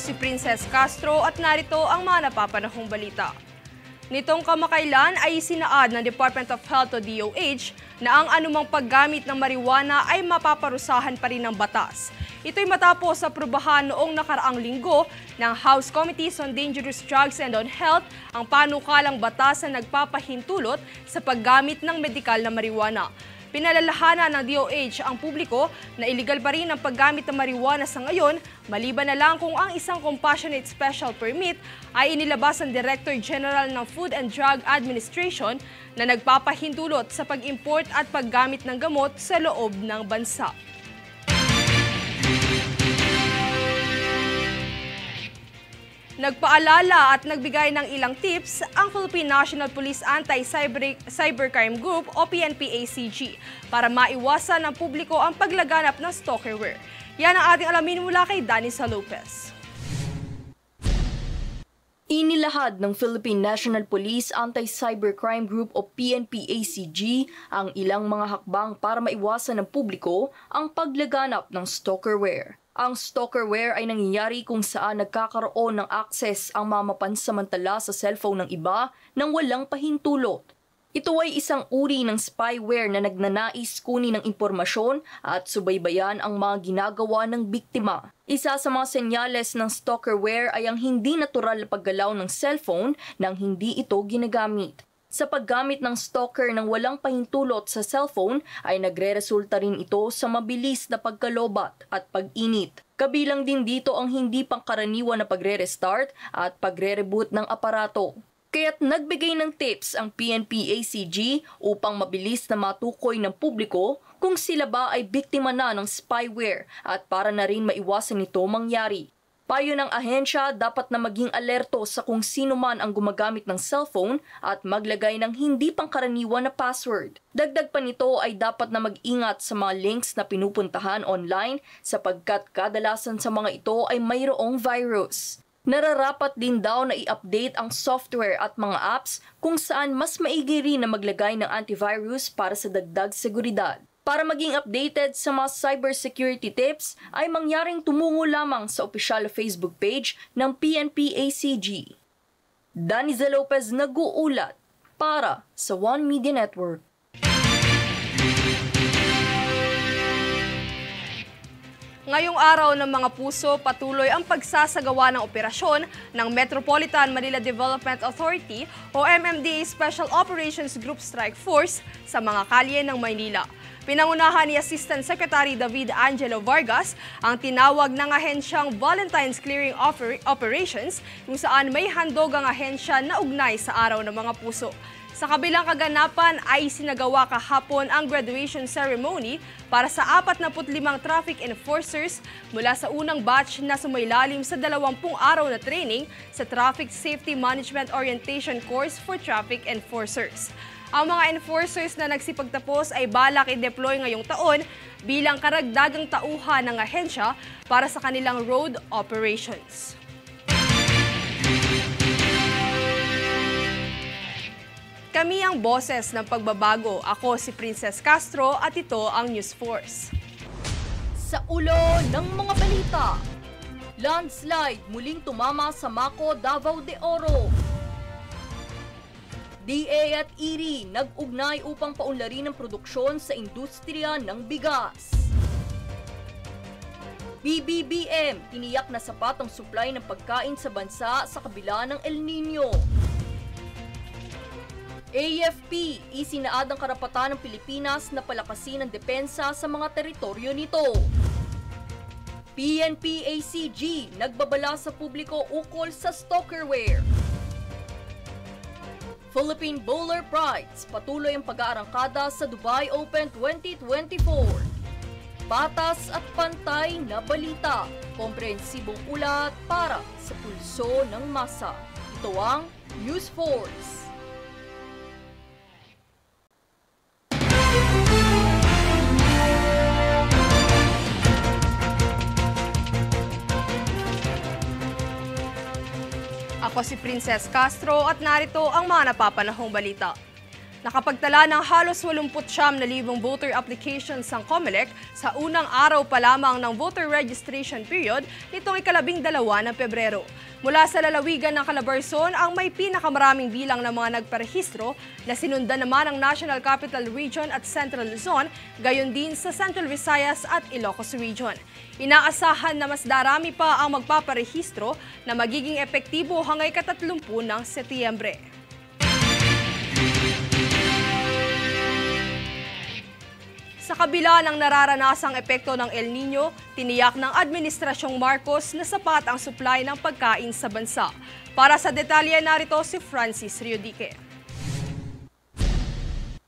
si Princess Castro at narito ang mga napapanahong balita. Nitong kamakailan ay isinaad ng Department of Health o DOH na ang anumang paggamit ng marijuana ay mapaparusahan pa rin ng batas. Ito'y matapos sa aprubahan noong nakaraang linggo ng House Committees on Dangerous Drugs and on Health ang panukalang batas na nagpapahintulot sa paggamit ng medikal na marijuana. Pinalalahanan ng DOH ang publiko na iligal pa rin ang paggamit ng marijuana sa ngayon, maliban na lang kung ang isang Compassionate Special Permit ay inilabas ng Director General ng Food and Drug Administration na nagpapahintulot sa pag-import at paggamit ng gamot sa loob ng bansa. Nagpaalala at nagbigay ng ilang tips ang Philippine National Police Anti-Cybercrime Group o PNP-ACG para maiwasan ng publiko ang paglaganap ng stalkerware. Yan ang ating alamin mula kay Danisa Lopez. Inilahad ng Philippine National Police Anti-Cybercrime Group o PNP-ACG ang ilang mga hakbang para maiwasan ng publiko ang paglaganap ng stalkerware. Ang stalkerware ay nangyayari kung saan nagkakaroon ng access ang mga mapansamantala sa cellphone ng iba nang walang pahintulot. Ito ay isang uri ng spyware na nagnanais kunin ng impormasyon at subaybayan ang mga ginagawa ng biktima. Isa sa mga senyales ng stalkerware ay ang hindi natural na paggalaw ng cellphone nang hindi ito ginagamit. Sa paggamit ng stalker ng walang pahintulot sa cellphone ay nagre-resulta rin ito sa mabilis na pagkalobat at pag-init. Kabilang din dito ang hindi pangkaraniwan na pagre-restart at pagre-reboot ng aparato. Kaya't nagbigay ng tips ang PNP-ACG upang mabilis na matukoy ng publiko kung sila ba ay biktima na ng spyware at para na rin maiwasan ito mangyari. Payo ng ahensya, dapat na maging alerto sa kung sino man ang gumagamit ng cellphone at maglagay ng hindi pangkaraniwan na password. Dagdag pa nito ay dapat na mag-ingat sa mga links na pinupuntahan online sapagkat kadalasan sa mga ito ay mayroong virus. Nararapat din daw na i-update ang software at mga apps kung saan mas maigi rin na maglagay ng antivirus para sa dagdag seguridad. Para maging updated sa mga cybersecurity tips ay mangyaring tumungo lamang sa opisyal Facebook page ng PNP-ACG. Danisa Lopez nag-uulat para sa One Media Network. Ngayong araw ng mga puso, patuloy ang pagsasagawa ng operasyon ng Metropolitan Manila Development Authority o MMDA Special Operations Group Strike Force sa mga kalye ng Maynila. Pinangunahan ni Assistant Secretary David Angelo Vargas ang tinawag ng ahensyang Valentine's Clearing Operations kung saan may handog ang ahensya na ugnay sa Araw ng Mga Puso. Sa kabilang kaganapan ay sinagawa kahapon ang graduation ceremony para sa 45 traffic enforcers mula sa unang batch na sumailalim sa 20 araw na training sa Traffic Safety Management Orientation Course for Traffic Enforcers. Ang mga enforcers na nagsipagtapos ay balak i-deploy ngayong taon bilang karagdagang tauhan ng ahensya para sa kanilang road operations. Kami ang boses ng pagbabago. Ako si Princess Castro at ito ang News Force. Sa ulo ng mga balita, landslide muling tumama sa Maco, Davao de Oro. DA at IRI nag-ugnay upang paunlarin ang produksyon sa industriya ng bigas. BBBM tiniyak na sapat ang supply ng pagkain sa bansa sa kabila ng El Nino. AFP isinaad ang karapatan ng Pilipinas na palakasin ang depensa sa mga teritoryo nito. PNP-ACG nagbabala sa publiko ukol sa stalkerware. Philippine Bowler Prides patuloy ang pag-aarangkada sa Dubai Open 2024. Patas at pantay na balita, komprehensibong ulat para sa pulso ng masa. Ito ang News Force. Ako si Princess Castro at narito ang mga napapanahong balita. Nakapagtala ng halos 89,000 voter applications ang COMELEC sa unang araw pa lamang ng voter registration period nitong ika-12 ng Pebrero. Mula sa lalawigan ng Calabarzon ang may pinakamaraming bilang ng mga nagparehistro na sinundan naman ang National Capital Region at Central Luzon, gayon din sa Central Visayas at Ilocos Region. Inaasahan na mas darami pa ang magpaparehistro na magiging epektibo hanggang ika-30 ng Setyembre. Sa kabila ng nararanasang epekto ng El Nino, tiniyak ng Administrasyong Marcos na sapat ang supply ng pagkain sa bansa. Para sa detalye, narito si Francis Riodique.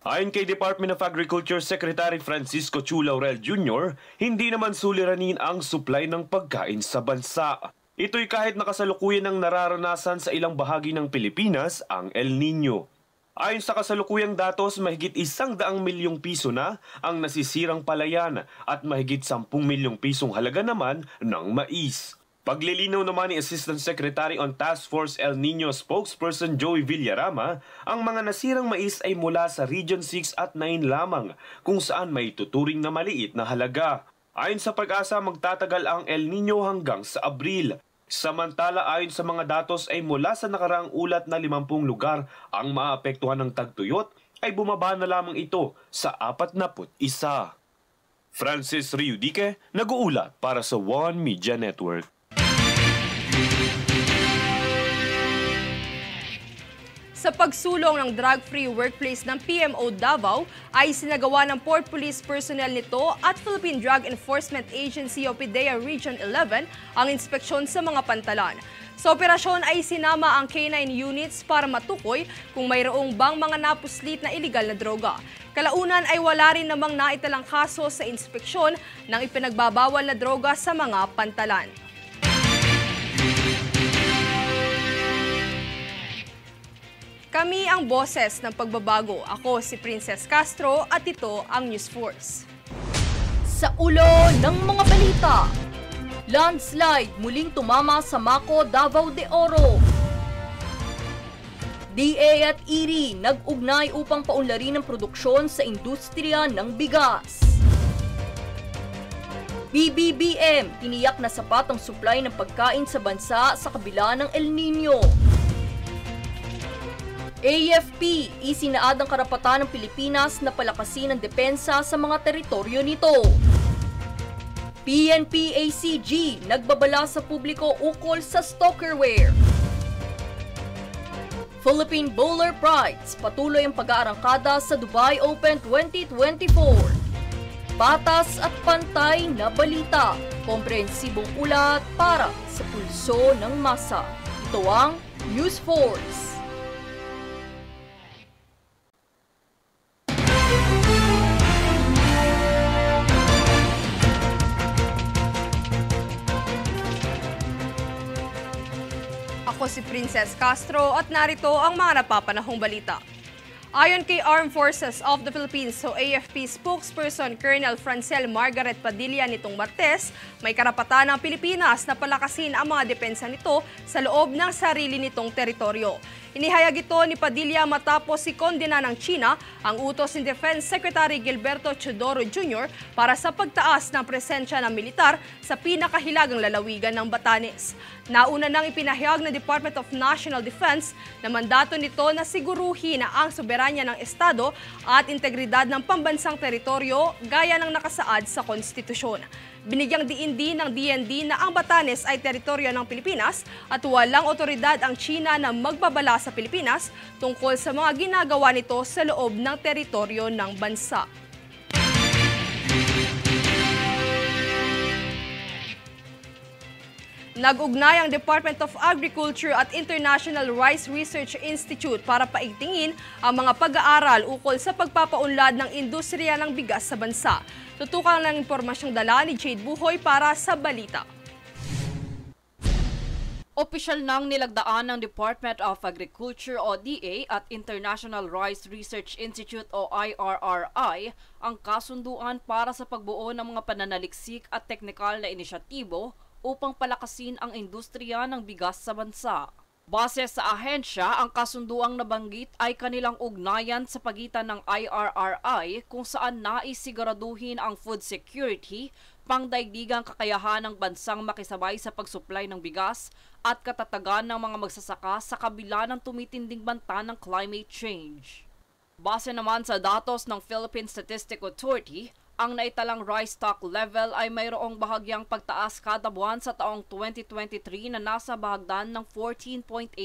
Ayon kay Department of Agriculture Secretary Francisco Chu Laurel Jr., hindi naman suliranin ang supply ng pagkain sa bansa. Ito'y kahit nakasalukuyan ng nararanasan sa ilang bahagi ng Pilipinas ang El Nino. Ayon sa kasalukuyang datos, mahigit 100 milyong piso na ang nasisirang palayan at mahigit 10 milyong pisong halaga naman ng mais. Paglilinaw naman ni Assistant Secretary on Task Force El Nino spokesperson Joey Villarama, ang mga nasirang mais ay mula sa Region 6 at 9 lamang, kung saan may tuturing na maliit na halaga. Ayon sa Pag-asa, magtatagal ang El Nino hanggang sa Abril. Samantala, ayon sa mga datos ay mula sa nakaraang ulat na 50 lugar ang maapektuhan ng tagtuyot ay bumaba na lamang ito sa 41. Francis Riodique, nag-uulat para sa One Media Network. Sa pagsulong ng drug-free workplace ng PMO Davao ay sinagawa ng Port Police personnel nito at Philippine Drug Enforcement Agency o PDEA Region 11 ang inspeksyon sa mga pantalan. Sa operasyon ay sinama ang K9 units para matukoy kung mayroong bang mga napuslit na iligal na droga. Kalaunan ay wala rin namang naitalang kaso sa inspeksyon ng ipinagbabawal na droga sa mga pantalan. Kami ang boses ng pagbabago. Ako si Princess Castro at ito ang News Force. Sa ulo ng mga balita, landslide muling tumama sa Maco, Davao de Oro. DA at IRI nag-ugnay upang paunlarin ang produksyon sa industriya ng bigas. BBBM tiniyak na sapat ang supply ng pagkain sa bansa sa kabila ng El Nino. AFP, isinaad ang karapatan ng Pilipinas na palakasin ang depensa sa mga teritoryo nito. PNP-ACG, nagbabala sa publiko ukol sa stalkerware. Philippine Bowler Prides, patuloy ang pag-aarangkada sa Dubai Open 2024. Patas at pantay na balita, komprehensibong ulat para sa pulso ng masa. Ito ang News Force. Ako si Princess Castro at narito ang mga napapanahong balita. Ayon kay Armed Forces of the Philippines o AFP spokesperson Colonel Francel Margaret Padilla nitong Martes, may karapatan ng Pilipinas na palakasin ang mga depensa nito sa loob ng sarili nitong teritoryo. Inihayag ito ni Padilla matapos ikondena ng China ang utos ni Defense Secretary Gilberto Teodoro Jr. para sa pagtaas ng presensya ng militar sa pinakahilagang lalawigan ng Batanes. Nauna nang ipinahayag ng Department of National Defense na mandato nito na siguruhin na ang soberanya ng Estado at integridad ng pambansang teritoryo gaya ng nakasaad sa konstitusyon. Binigyang diin din ng DND na ang Batanes ay teritoryo ng Pilipinas at walang otoridad ang China na magbabala sa Pilipinas tungkol sa mga ginagawa nito sa loob ng teritoryo ng bansa. Nag-ugnay ang Department of Agriculture at International Rice Research Institute para paigtingin ang mga pag-aaral ukol sa pagpapaunlad ng industriya ng bigas sa bansa. Tutukan ng impormasyong dala ni Jade Buhoy para sa balita. Opisyal nang nilagdaan ng Department of Agriculture o DA at International Rice Research Institute o IRRI ang kasunduan para sa pagbuo ng mga pananaliksik at teknikal na inisyatibo upang palakasin ang industriya ng bigas sa bansa. Base sa ahensya, ang kasunduang nabanggit ay kanilang ugnayan sa pagitan ng IRRI kung saan naisiguraduhin ang food security, pangdaigdigang kakayahan ng bansang makisabay sa pagsuplay ng bigas at katatagan ng mga magsasaka sa kabila ng tumitinding banta ng climate change. Base naman sa datos ng Philippine Statistical Authority, ang naitalang rice stock level ay mayroong bahagyang pagtaas kada buwan sa taong 2023 na nasa bahagdan ng 14.8%,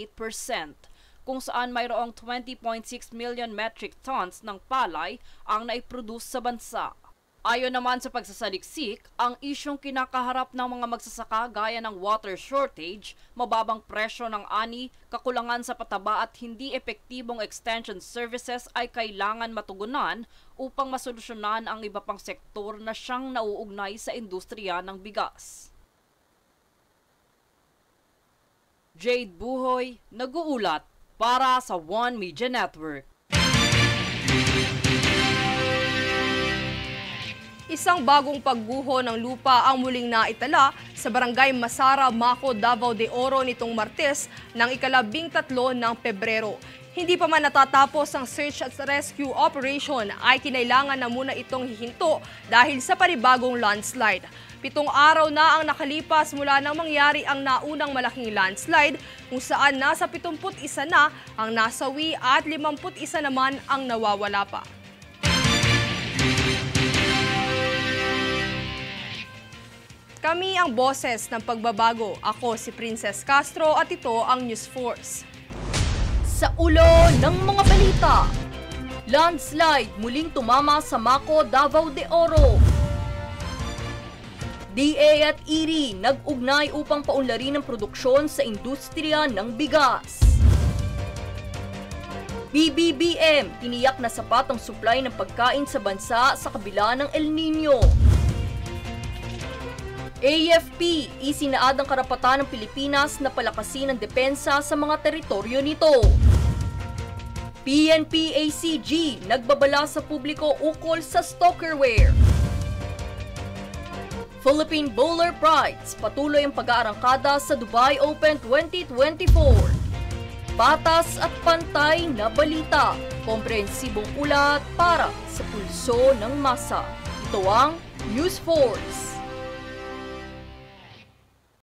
kung saan mayroong 20.6 million metric tons ng palay ang naiproduce sa bansa. Ayon naman sa pagsasaliksik, ang isyong kinakaharap ng mga magsasaka gaya ng water shortage, mababang presyo ng ani, kakulangan sa pataba at hindi epektibong extension services ay kailangan matugunan upang masolusyonan ang iba pang sektor na siyang nauugnay sa industriya ng bigas. Jade Buhoy, nag-uulat para sa One Media Network. Isang bagong pagguho ng lupa ang muling naitala sa barangay Masara, Maco, Davao de Oro nitong Martes ng ika-13 ng Pebrero. Hindi pa man natatapos ang search at rescue operation ay kinailangan na muna itong hihinto dahil sa panibagong landslide. 7 araw na ang nakalipas mula nang mangyari ang naunang malaking landslide kung saan nasa 71 na ang nasawi at 51 naman ang nawawala pa. Kami ang boses ng pagbabago. Ako si Princess Castro at ito ang News Force. Sa ulo ng mga balita, landslide muling tumama sa Maco, Davao de Oro. DA at IRI nag-ugnay upang paunlarin ang produksyon sa industriya ng bigas. BBBM tiniyak na sapat ang supply ng pagkain sa bansa sa kabila ng El Nino. AFP, isinaad ang karapatan ng Pilipinas na palakasin ang depensa sa mga teritoryo nito. PNP-ACG, nagbabala sa publiko ukol sa stalkerware. Philippine Bowler Prides, patuloy ang pag-aarangkada sa Dubai Open 2024. Patas at pantay na balita, komprehensibong ulat para sa pulso ng masa. Ito ang News Force.